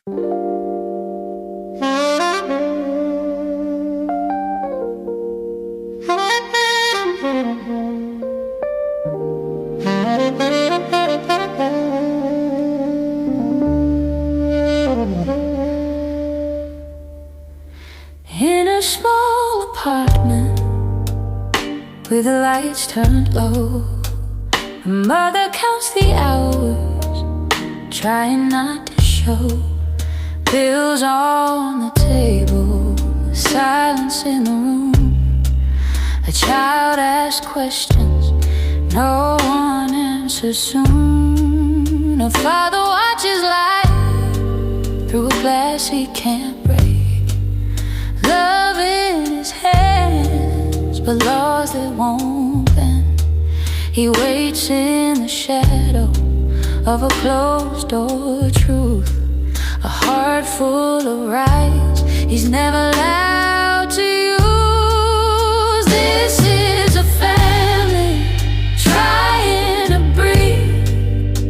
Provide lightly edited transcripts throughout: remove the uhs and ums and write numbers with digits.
In a small apartment with the lights turned low, a mother counts the hours, trying not to show. Bills on the table, silence in the room. A child asks questions, no one answers soon. A father watches life through a glass he can't break. Love in his hands, but laws that won't bend. He waits in the shadow of a closed door truth. A heart full of rights he's never allowed to use. This is a family trying to breathe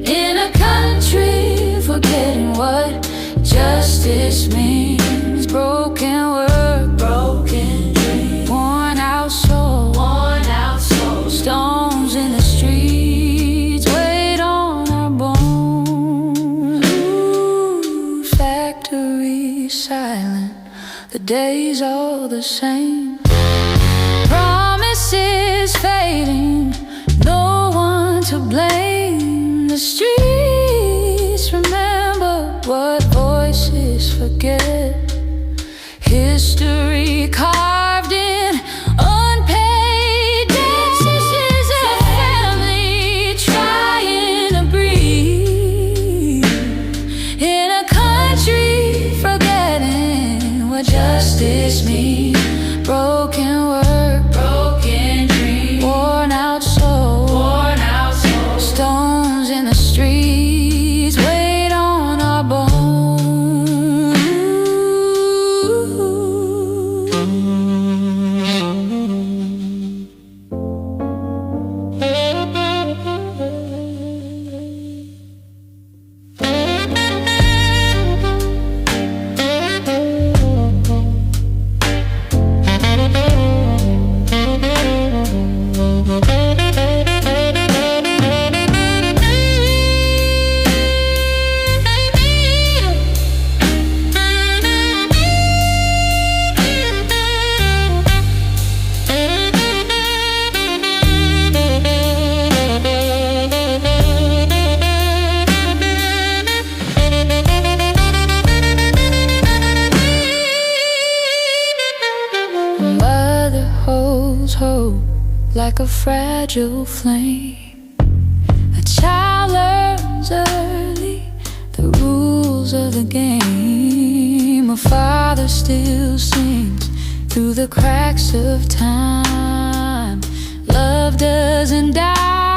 in a country forgetting what justice means. Broken work, broken dreams, worn out soul, stones in the streets, weight on our bones. Ooh, factory silent, the days all the same. Promises fading, no one to blame. The streets remember what voices forget. History carved in unpaid debts. This is a family trying to breathe in a country forgetting what justice means. Broken work, broken dreams, worn out soul, stones in the streets, weight on our bones. Hope like a fragile flame. A child learns early the rules of the game. A father still sings through the cracks of time. Love doesn't die.